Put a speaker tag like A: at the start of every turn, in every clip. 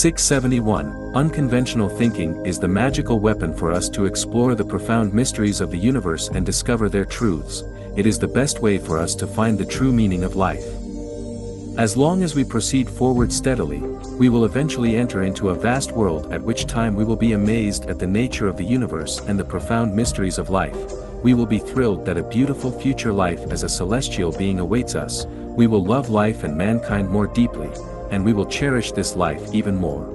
A: 671. Unconventional thinking is the magical weapon for us to explore the profound mysteries of the universe and discover their truths. It is the best way for us to find the true meaning of life. As long as we proceed forward steadily, we will eventually enter into a vast world, at which time we will be amazed at the nature of the universe and the profound mysteries of life. We will be thrilled that a beautiful future life as a celestial being awaits us. We will love life and mankind more deeply, and we will cherish this life even more.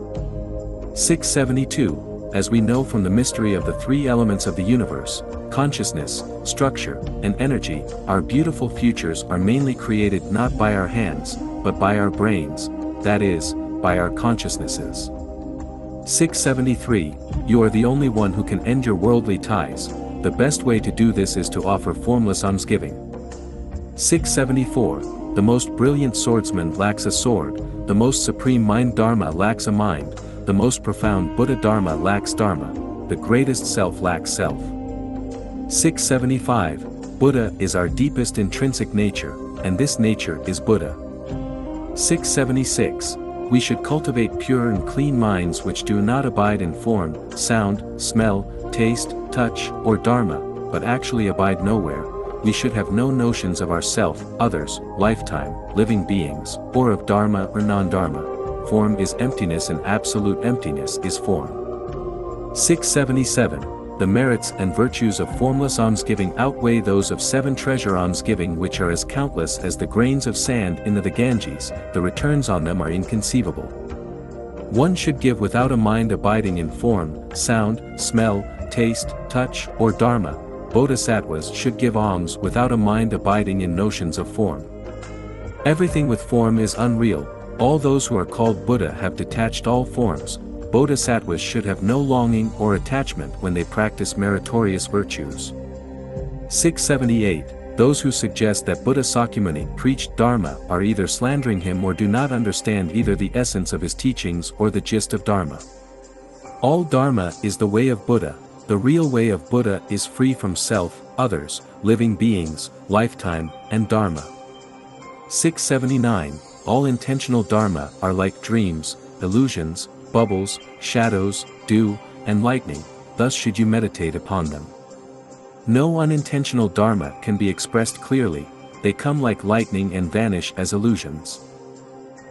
A: 672. As we know from the mystery of the three elements of the universe, consciousness, structure, and energy, our beautiful futures are mainly created not by our hands, but by our brains, that is, by our consciousnesses. 673. You are the only one who can end your worldly ties. The best way to do this is to offer formless almsgiving. 674. The most brilliant swordsman lacks a sword, the most supreme mind Dharma lacks a mind, the most profound Buddha Dharma lacks Dharma, the greatest self lacks self. 675. Buddha is our deepest intrinsic nature, and this nature is Buddha. 676. We should cultivate pure and clean minds which do not abide in form, sound, smell, taste, touch, or Dharma, but actually abide nowhere. We should have no notions of ourself, others, lifetime, living beings, or of Dharma or non-Dharma. Form is emptiness and absolute emptiness is form. 677. The merits and virtues of formless almsgiving outweigh those of seven treasure almsgiving, which are as countless as the grains of sand in the Ganges. The returns on them are inconceivable. One should give without a mind abiding in form, sound, smell, taste, touch, or Dharma. Bodhisattvas should give alms without a mind abiding in notions of form. Everything with form is unreal. All those who are called Buddha have detached all forms. Bodhisattvas should have no longing or attachment when they practice meritorious virtues. 678. Those who suggest that Buddha Sakyamuni preached Dharma are either slandering him or do not understand either the essence of his teachings or the gist of Dharma. All Dharma is the way of Buddha. The real way of Buddha is free from self, others, living beings, lifetime, and Dharma. 679. All intentional Dharma are like dreams, illusions, bubbles, shadows, dew, and lightning, thus should you meditate upon them. No unintentional Dharma can be expressed clearly, they come like lightning and vanish as illusions.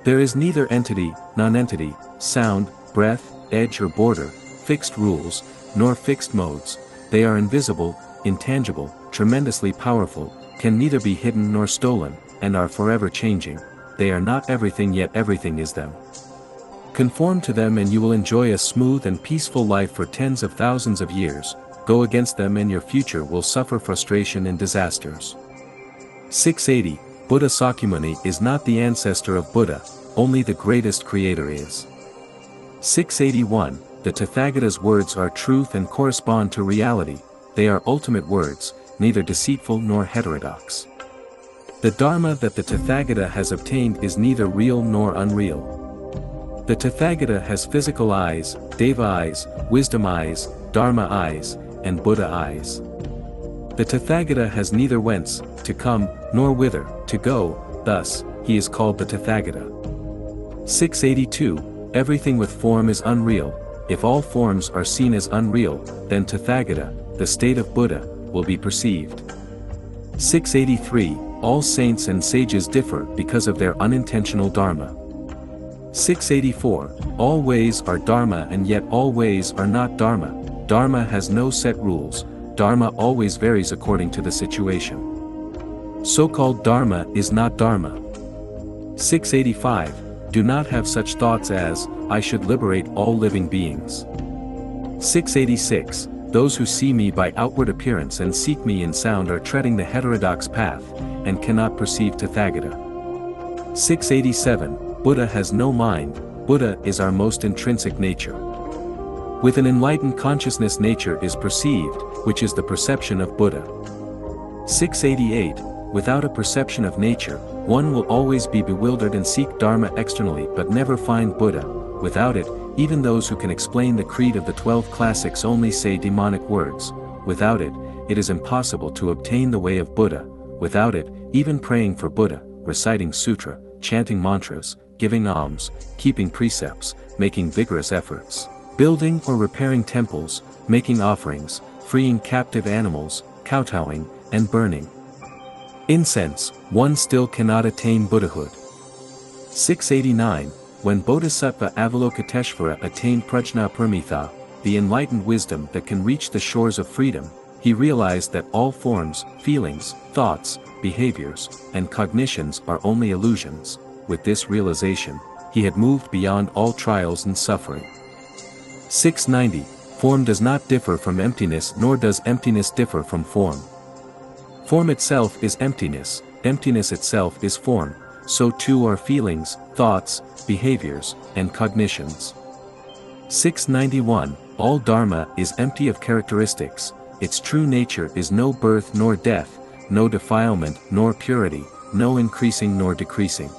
A: There is neither entity, non-entity, sound, breath, edge or border, fixed rules, nor fixed modes. They are invisible, intangible, tremendously powerful, can neither be hidden nor stolen, and are forever changing. They are not everything, yet everything is them. Conform to them and you will enjoy a smooth and peaceful life for tens of thousands of years. Go against them and your future will suffer frustration and disasters. 680. Buddha Sakyamuni is not the ancestor of Buddha, only the greatest creator is. 681. The Tathagata's words are truth and correspond to reality. They are ultimate words, neither deceitful nor heterodox. The Dharma that the Tathagata has obtained is neither real nor unreal. The Tathagata has physical eyes, Deva eyes, wisdom eyes, Dharma eyes, and Buddha eyes. The Tathagata has neither whence to come, nor whither to go, thus, he is called the Tathagata. 682. Everything with form is unreal. If all forms are seen as unreal, then Tathagata, the state of Buddha, will be perceived. 683. All saints and sages differ because of their unintentional Dharma. 684. All ways are Dharma and yet all ways are not Dharma. Dharma has no set rules. Dharma always varies according to the situation. So-called Dharma is not Dharma. 685. Do not have such thoughts as, I should liberate all living beings. 686. Those who see me by outward appearance and seek me in sound are treading the heterodox path, and cannot perceive Tathagata. 687. Buddha has no mind. Buddha is our most intrinsic nature. With an enlightened consciousness, nature is perceived, which is the perception of Buddha. 688. Without a perception of nature, one will always be bewildered and seek Dharma externally but never find Buddha. Without it, even those who can explain the creed of the 12 classics only say demonic words. Without it, it is impossible to obtain the way of Buddha. Without it, even praying for Buddha, reciting sutra, chanting mantras, giving alms, keeping precepts, making vigorous efforts. Building or repairing temples, making offerings, freeing captive animals, kowtowing, and burning incense, one still cannot attain Buddhahood. 689. When Bodhisattva Avalokiteshvara attained Prajnaparamita, the enlightened wisdom that can reach the shores of freedom, he realized that all forms, feelings, thoughts, behaviors, and cognitions are only illusions. With this realization, he had moved beyond all trials and suffering. 690. Form does not differ from emptiness, nor does emptiness differ from form. Form itself is emptiness, emptiness itself is form, so too are feelings, thoughts, behaviors, and cognitions. 691. All Dharma is empty of characteristics, its true nature is no birth nor death, no defilement nor purity, no increasing nor decreasing.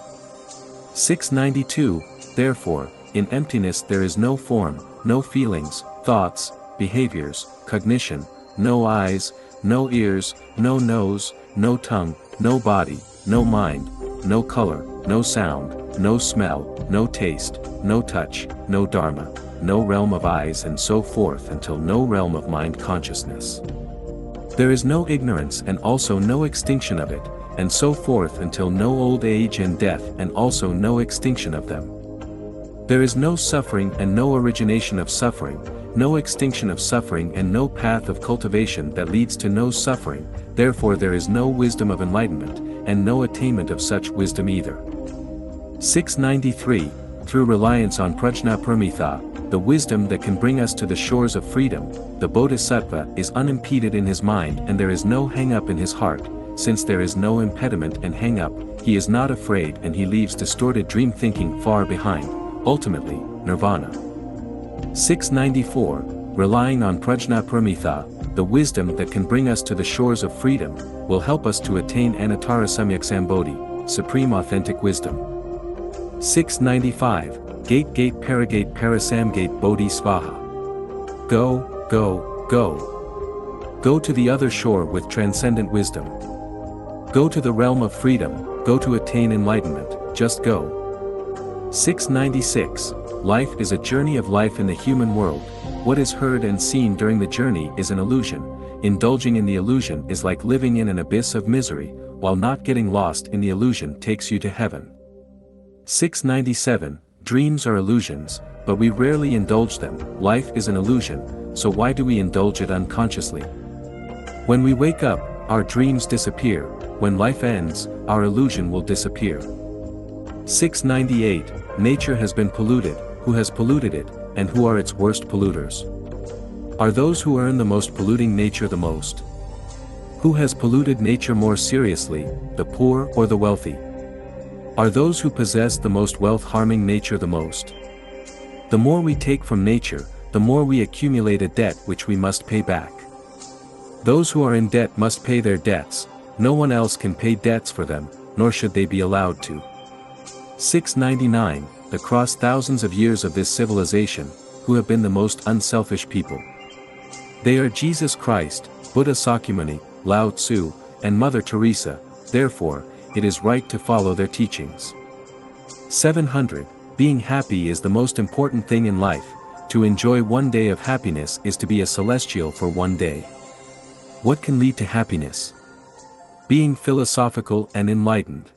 A: 692. Therefore, in emptiness there is no form, no feelings, thoughts, behaviors, cognition, no eyes, no ears, no nose, no tongue, no body, no mind, no color, no sound, no smell, no taste, no touch, no dharma, no realm of eyes, and so forth until no realm of mind consciousness. There is no ignorance and also no extinction of it, and so forth until no old age and death and also no extinction of them. There is no suffering and no origination of suffering, no extinction of suffering and no path of cultivation that leads to no suffering, therefore there is no wisdom of enlightenment, and no attainment of such wisdom either. 693. Through reliance on Prajnaparamita, the wisdom that can bring us to the shores of freedom, the Bodhisattva is unimpeded in his mind and there is no hang-up in his heart. Since there is no impediment and hang-up, he is not afraid and he leaves distorted dream thinking far behind, ultimately, nirvana. 694. Relying on Prajnaparamita, the wisdom that can bring us to the shores of freedom, will help us to attain Anuttara Samyak Sambodhi, supreme authentic wisdom. 695. Gate Paragate Parasamgate Bodhi Svaha. Go, go, go. Go to the other shore with transcendent wisdom. Go to the realm of freedom, go to attain enlightenment, just go. 696. Life is a journey of life in the human world. What is heard and seen during the journey is an illusion. Indulging in the illusion is like living in an abyss of misery, while not getting lost in the illusion takes you to heaven. 697. Dreams are illusions, but we rarely indulge them. Life is an illusion, so why do we indulge it unconsciously? When we wake up, our dreams disappear. When life ends, our illusion will disappear. 698. Nature has been polluted. Who has polluted it, and who are its worst polluters? Are those who earn the most polluting nature the most? Who has polluted nature more seriously, the poor or the wealthy? Are those who possess the most wealth harming nature the most? The more we take from nature, the more we accumulate a debt which we must pay back. Those who are in debt must pay their debts, no one else can pay debts for them, nor should they be allowed to. 699. Across thousands of years of this civilization, who have been the most unselfish people? They are Jesus Christ, Buddha Sakyamuni, Lao Tzu, and Mother Teresa, therefore, it is right to follow their teachings. 700. Being happy is the most important thing in life. To enjoy one day of happiness is to be a celestial for one day. What can lead to happiness? Being philosophical and enlightened.